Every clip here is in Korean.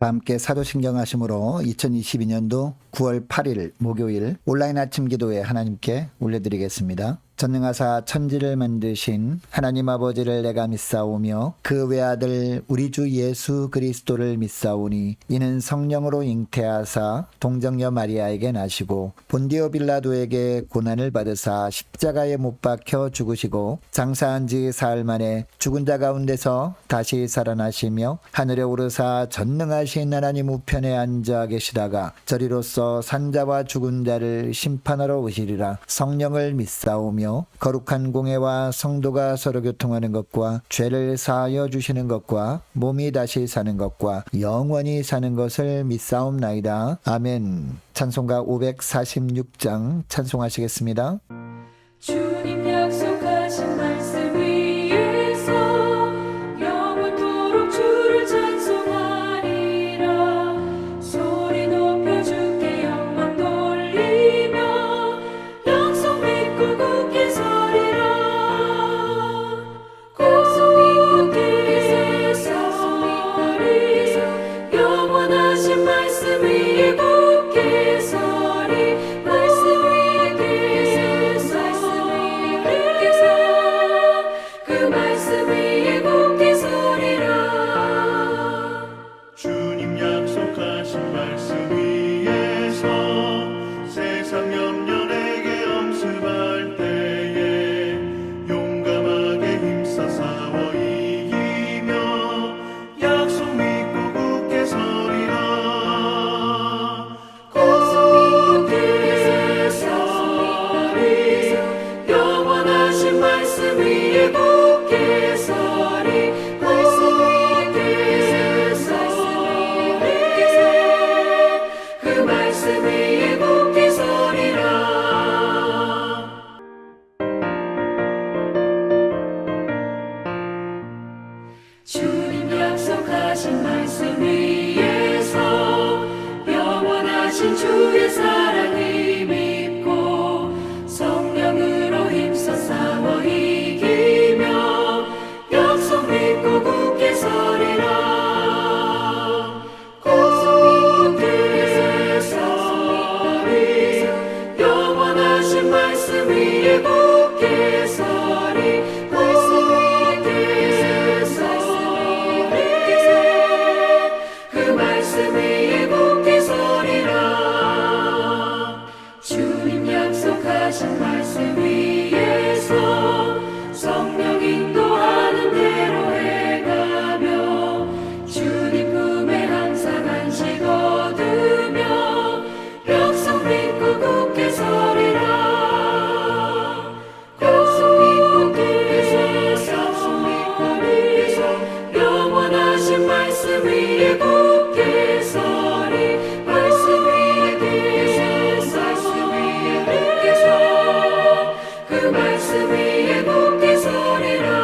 함께 사도신경 하심으로 2022년도 9월 8일 목요일 온라인 아침 기도회 하나님께 올려드리겠습니다. 전능하사 천지를 만드신 하나님 아버지를 내가 믿사오며 그 외아들 우리 주 예수 그리스도를 믿사오니 이는 성령으로 잉태하사 동정녀 마리아에게 나시고 본디오 빌라도에게 고난을 받으사 십자가에 못 박혀 죽으시고 장사한 지 사흘 만에 죽은 자 가운데서 다시 살아나시며 하늘에 오르사 전능하신 하나님 우편에 앉아 계시다가 저리로서 산자와 죽은 자를 심판하러 오시리라. 성령을 믿사오며 거룩한 공회와 성도가 서로 교통하는 것과 죄를 사하여 주시는 것과 몸이 다시 사는 것과 영원히 사는 것을 믿사옵나이다. 아멘. 찬송가 546장 찬송하시겠습니다. 주님 약속하신 말씀 위에서 영원토록 주를 찬송하리라. 소리 높여 주께 영광 돌리며 약속 믿고 굳게 서리라. 굳게 서리 영원하신 말씀 위에 굳게 서리. 말씀 위에 그 말씀 위에 굳게 서리라. 주님 약속하신 말씀 위에서 세상 염려 내게 엄습할 때에 용감하게 힘써 싸워 이기며 약속 믿고 굳게 서리라. 굳게 서리 영원하신 말씀 위에 굳게 서리. 말씀 위에 서리 그 말씀 위에 굳게 서리라. 주님 약속하신 말씀 위에서 영원하신 주의 사랑을 믿고 성령으로 힘써 싸워 이기며 약속 믿고 굳게 서리라. 굳게 서리 영원하신 말씀 위에 굳게 서리. 말씀 위에 서리 그 말씀 위에 굳게 서리라. 주님 약속하신 말씀 위에서 성령 인도하는 대로 해가며 주님 품에 항상 안식 얻으며 약속 믿고 굳게 서리라. 약속 믿고 굳게 서리 영원하신 말씀 위에 굳게 서리. 말씀 위에 굳게 서 그 말씀 위에 굳게 서리라.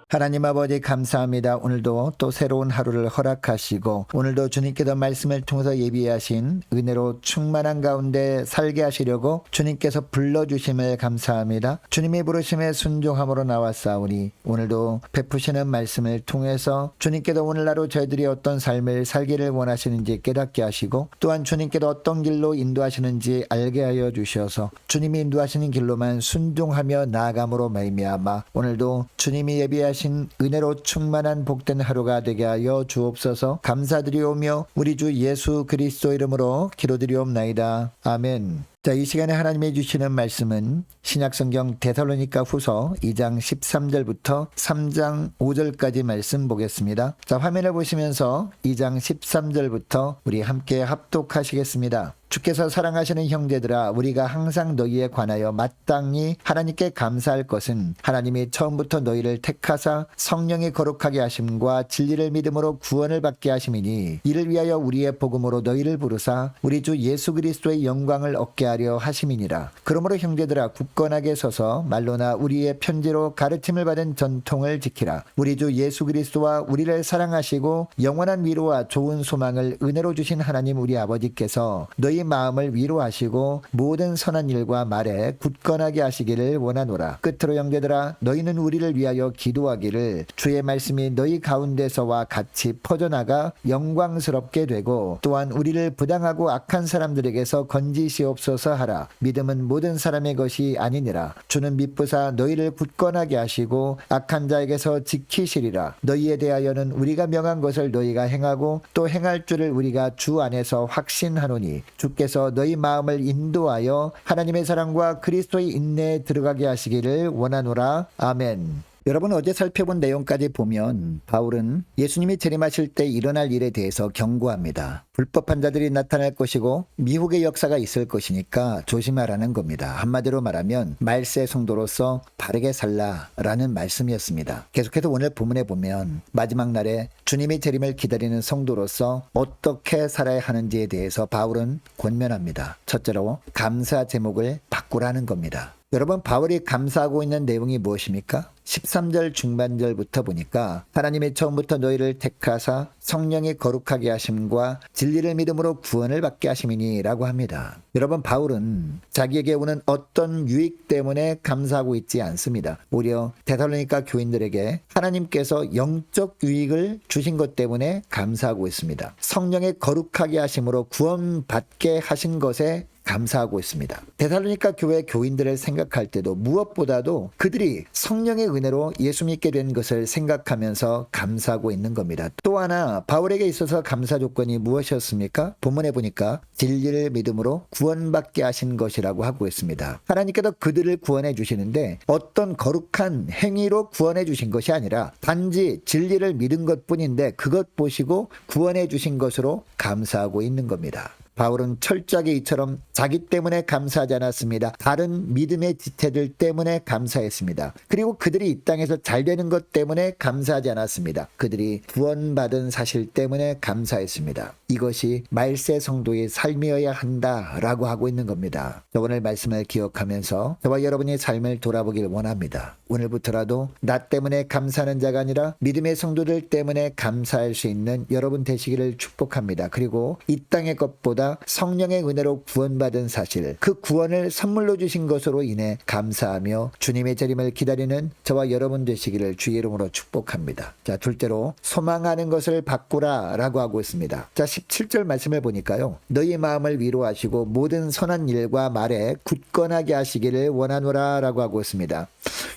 하나님 아버지 감사합니다. 오늘도 또 새로운 하루를 허락하시고 오늘도 주님께서 말씀을 통해서 예비하신 은혜로 충만한 가운데 살게 하시려고 주님께서 불러주심을 감사합니다. 주님이 부르심에 순종함으로 나왔사오니 오늘도 베푸시는 말씀을 통해서 주님께서 오늘 하루 저희들이 어떤 삶을 살기를 원하시는지 깨닫게 하시고 또한 주님께서 어떤 길로 인도하시는지 알게 하여 주셔서 주님이 인도하시는 길로만 순종하며 나아감으로 말미암아 오늘도 주님이 예비하신 은혜로 충만한 복된 하루가 되게 하여 주옵소서. 감사드리오며 우리 주 예수 그리스도 이름으로 기도드리옵나이다. 아멘. 자, 이 시간에 하나님이 주시는 말씀은 신약성경 데살로니가 후서 2장 13절부터 3장 5절까지 말씀 보겠습니다. 자, 화면을 보시면서 2장 13절부터 우리 함께 합독하시겠습니다. 주께서 사랑하시는 형제들아, 우리가 항상 너희에 관하여 마땅히 하나님께 감사할 것은 하나님이 처음부터 너희를 택하사 성령이 거룩하게 하심과 진리를 믿음으로 구원을 받게 하심이니 이를 위하여 우리의 복음으로 너희를 부르사 우리 주 예수 그리스도의 영광을 얻게 위하려 하심이니라. 그러므로 형제들아 굳건하게 서서 말로나 우리의 편지로 가르침을 받은 전통을 지키라. 우리 주 예수 그리스도와 우리를 사랑하시고 영원한 위로와 좋은 소망을 은혜로 주신 하나님 우리 아버지께서 너희 마음을 위로하시고 모든 선한 일과 말에 굳건하게 하시기를 원하노라. 끝으로 형제들아 너희는 우리를 위하여 기도하기를 주의 말씀이 너희 가운데서와 같이 퍼져나가 영광스럽게 되고 또한 우리를 부당하고 악한 사람들에게서 건지시옵소서 하라. 믿음은 모든 사람의 것이 아니니라. 주는 미쁘사 너희를 굳건하게 하시고 악한 자에게서 지키시리라. 너희에 대하여는 우리가 명한 것을 너희가 행하고 또 행할 줄을 우리가 주 안에서 확신하노니 주께서 너희 마음을 인도하여 하나님의 사랑과 그리스도의 인내에 들어가게 하시기를 원하노라. 아멘. 여러분 어제 살펴본 내용까지 보면 바울은 예수님이 재림하실 때 일어날 일에 대해서 경고합니다. 불법한 자들이 나타날 것이고 미혹의 역사가 있을 것이니까 조심하라는 겁니다. 한마디로 말하면 말세 성도로서 바르게 살라라는 말씀이었습니다. 계속해서 오늘 본문에 보면 마지막 날에 주님의 재림을 기다리는 성도로서 어떻게 살아야 하는지에 대해서 바울은 권면합니다. 첫째로 감사 제목을 바꾸라는 겁니다. 여러분 바울이 감사하고 있는 내용이 무엇입니까? 13절 중반절부터 보니까 하나님이 처음부터 너희를 택하사 성령이 거룩하게 하심과 진리를 믿음으로 구원을 받게 하심이니 라고 합니다. 여러분 바울은 자기에게 오는 어떤 유익 때문에 감사하고 있지 않습니다. 오히려 데살로니가 교인들에게 하나님께서 영적 유익을 주신 것 때문에 감사하고 있습니다. 성령의 거룩하게 하심으로 구원받게 하신 것에 감사하고 있습니다. 데살로니가 교회 교인들을 생각할 때도 무엇보다도 그들이 성령의 은혜로 예수 믿게 된 것을 생각하면서 감사하고 있는 겁니다. 또 하나 바울에게 있어서 감사 조건이 무엇이었습니까? 본문에 보니까 진리를 믿음으로 구원받게 하신 것이라고 하고 있습니다. 하나님께서 그들을 구원해 주시는데 어떤 거룩한 행위로 구원해 주신 것이 아니라 단지 진리를 믿은 것뿐인데 그것 보시고 구원해 주신 것으로 감사하고 있는 겁니다. 바울은 철저하게 이처럼 자기 때문에 감사하지 않았습니다. 다른 믿음의 지체들 때문에 감사했습니다. 그리고 그들이 이 땅에서 잘 되는 것 때문에 감사하지 않았습니다. 그들이 구원받은 사실 때문에 감사했습니다. 이것이 말세 성도의 삶이어야 한다라고 하고 있는 겁니다. 오늘 말씀을 기억하면서 저와 여러분의 삶을 돌아보길 원합니다. 오늘부터라도 나 때문에 감사하는 자가 아니라 믿음의 성도들 때문에 감사할 수 있는 여러분 되시기를 축복합니다. 그리고 이 땅의 것보다 성령의 은혜로 구원받은 사실, 그 구원을 선물로 주신 것으로 인해 감사하며 주님의 재림을 기다리는 저와 여러분 되시기를 주의 이름으로 축복합니다. 자, 둘째로 소망하는 것을 바꾸라 라고 하고 있습니다. 자, 17절 말씀을 보니까요. 너희 마음을 위로하시고 모든 선한 일과 말에 굳건하게 하시기를 원하노라 라고 하고 있습니다.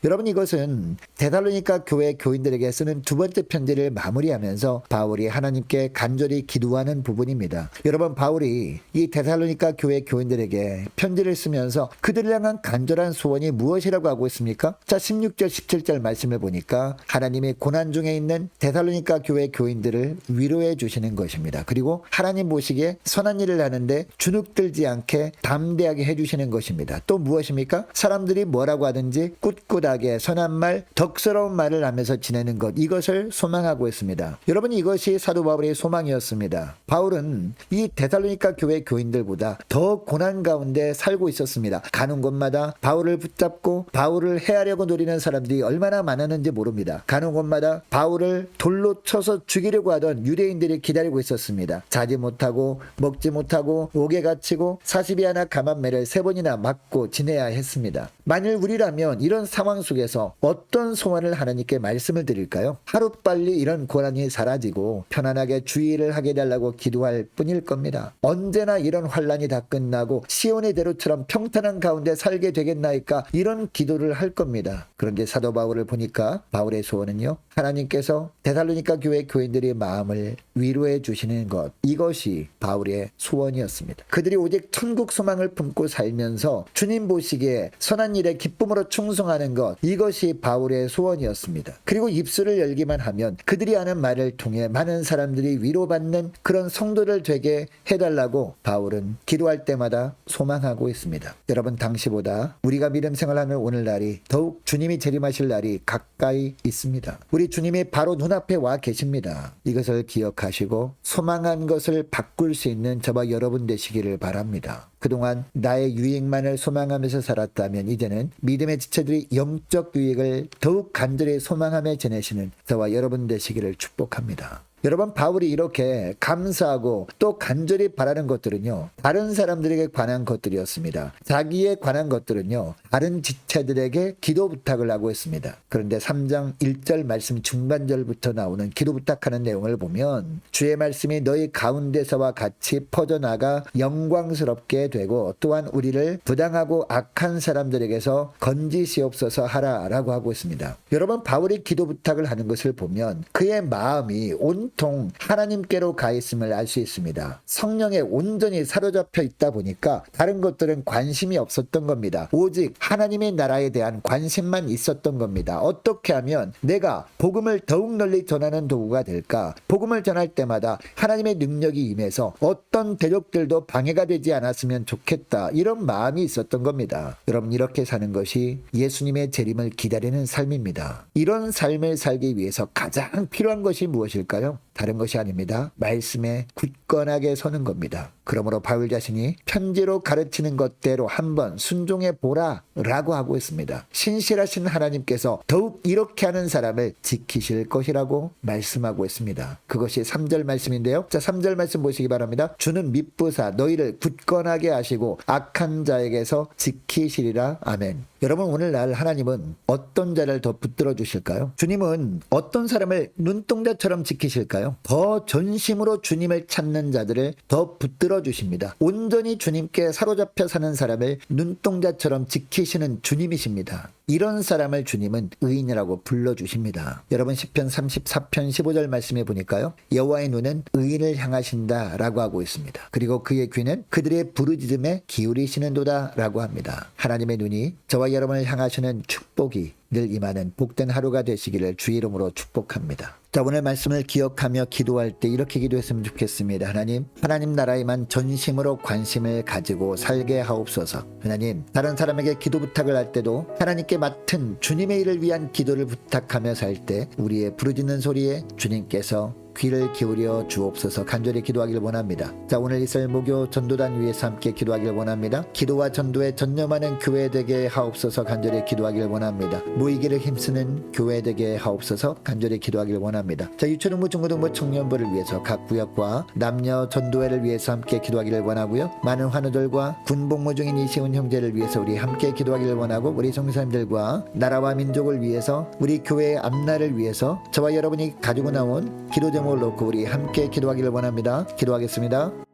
여러분 이것은 데살로니가 교회 교인들에게 쓰는 두 번째 편지를 마무리하면서 바울이 하나님께 간절히 기도하는 부분입니다. 여러분 바울이 이 데살로니가 교회 교인들에게 편지를 쓰면서 그들을 향한 간절한 소원이 무엇이라고 하고 있습니까? 자 16절 17절 말씀을 보니까 하나님이 고난 중에 있는 데살로니가 교회 교인들을 위로해 주시는 것입니다. 그리고 하나님 보시기에 선한 일을 하는데 주눅들지 않게 담대하게 해주시는 것입니다. 또 무엇입니까? 사람들이 뭐라고 하든지 꿋꿋하게 선한 말, 덕스러운 말을 하면서 지내는 것, 이것을 소망하고 있습니다. 여러분 이것이 사도 바울의 소망이었습니다. 바울은 이 데살로니가 교회 교인들보다 더 고난 가운데 살고 있었습니다. 가는 곳마다 바울을 붙잡고 바울을 해하려고 노리는 사람들이 얼마나 많았는지 모릅니다. 가는 곳마다 바울을 돌로 쳐서 죽이려고 하던 유대인들이 기다리고 있었습니다. 자지 못하고 먹지 못하고 옥에 갇히고 40이 하나 감한매를 3번이나 맞고 지내야 했습니다. 만일 우리라면 이런 상황 속에서 어떤 소원을 하나님께 말씀을 드릴까요? 하루빨리 이런 고난이 사라지고 편안하게 주의를 하게 해달라고 기도할 뿐일 겁니다. 언제나 이런 환란이 다 끝나고 시온의 대로처럼 평탄한 가운데 살게 되겠나이까 이런 기도를 할 겁니다. 그런데 사도 바울을 보니까 바울의 소원은요, 하나님께서 데살로니가 교회 교인들의 마음을 위로해 주시는 것, 이것이 바울의 소원이었습니다. 그들이 오직 천국 소망을 품고 살면서 주님 보시기에 선한 일에 기쁨으로 충성하는 것, 이것이 바울의 소원이었습니다. 그리고 입술을 열기만 하면 그들이 하는 말을 통해 많은 사람들이 위로받는 그런 성도를 되게 해달라고 바울은 기도할 때마다 소망하고 있습니다. 여러분 당시보다 우리가 믿음 생활하는 오늘날이 더욱 주님이 재림하실 날이 가까이 있습니다. 우리 주님이 바로 눈앞에 와 계십니다. 이것을 기억하시고 소망한 것을 바꿀 수 있는 저와 여러분 되시기를 바랍니다. 그동안 나의 유익만을 소망하면서 살았다면 이제는 믿음의 지체들이 영적 유익을 더욱 간절히 소망하며 지내시는 저와 여러분 되시기를 축복합니다. 여러분, 바울이 이렇게 감사하고 또 간절히 바라는 것들은요, 다른 사람들에게 관한 것들이었습니다. 자기에 관한 것들은요, 다른 지체들에게 기도 부탁을 하고 있습니다. 그런데 3장 1절 말씀 중반절부터 나오는 기도 부탁하는 내용을 보면 주의 말씀이 너희 가운데서와 같이 퍼져나가 영광스럽게 되고 또한 우리를 부당하고 악한 사람들에게서 건지시옵소서 하라라고 하고 있습니다. 여러분, 바울이 기도 부탁을 하는 것을 보면 그의 마음이 온통 하나님께로 가 있음을 알 수 있습니다. 성령에 온전히 사로잡혀 있다 보니까 다른 것들은 관심이 없었던 겁니다. 오직 하나님의 나라에 대한 관심만 있었던 겁니다. 어떻게 하면 내가 복음을 더욱 널리 전하는 도구가 될까? 복음을 전할 때마다 하나님의 능력이 임해서 어떤 대적들도 방해가 되지 않았으면 좋겠다. 이런 마음이 있었던 겁니다. 여러분, 이렇게 사는 것이 예수님의 재림을 기다리는 삶입니다. 이런 삶을 살기 위해서 가장 필요한 것이 무엇일까요? 다른 것이 아닙니다. 말씀에 굳건하게 서는 겁니다. 그러므로 바울 자신이 편지로 가르치는 것대로 한번 순종해 보라 라고 하고 있습니다. 신실하신 하나님께서 더욱 이렇게 하는 사람을 지키실 것이라고 말씀하고 있습니다. 그것이 3절 말씀인데요. 자, 3절 말씀 보시기 바랍니다. 주는 미쁘사 너희를 굳건하게 하시고 악한 자에게서 지키시리라. 아멘. 여러분, 오늘날 하나님은 어떤 자를 더 붙들어 주실까요? 주님은 어떤 사람을 눈동자처럼 지키실까요? 더 전심으로 주님을 찾는 자들을 더 붙들어 주십니다. 온전히 주님께 사로잡혀 사는 사람을 눈동자처럼 지키시는 주님이십니다. 이런 사람을 주님은 의인이라고 불러주십니다. 여러분, 시편 34편 15절 말씀에 보니까요, 여호와의 눈은 의인을 향하신다 라고 하고 있습니다. 그리고 그의 귀는 그들의 부르짖음에 기울이시는도다 라고 합니다. 하나님의 눈이 저와 여러분을 향하시는 축복이 늘 임하는 복된 하루가 되시기를 주의 이름으로 축복합니다. 자, 오늘 말씀을 기억하며 기도할 때 이렇게 기도했으면 좋겠습니다. 하나님 나라에만 전심으로 관심을 가지고 살게 하옵소서. 하나님, 다른 사람에게 기도 부탁을 할 때도 하나님께 맡은 주님의 일을 위한 기도를 부탁하며 살 때 우리의 부르짖는 소리에 주님께서 귀를 기울여 주옵소서 간절히 기도하길 원합니다. 자, 오늘 이스라엘 목요 전도단 위에서 함께 기도하길 원합니다. 기도와 전도에 전념하는 교회 되게 하옵소서 간절히 기도하길 원합니다. 모이기를 힘쓰는 교회 되게 하옵소서 간절히 기도하길 원합니다. 자, 유초등부 중고등부 청년부를 위해서 각 구역과 남녀 전도회를 위해서 함께 기도하기를 원하고요. 많은 환우들과 군복무 중인 이시훈 형제를 위해서 우리 함께 기도하기를 원하고, 우리 성사님들과 나라와 민족을 위해서, 우리 교회의 앞날을 위해서 저와 여러분이 가지고 나온 기도 제목을 놓고 우리 함께 기도하기를 원합니다. 기도하겠습니다.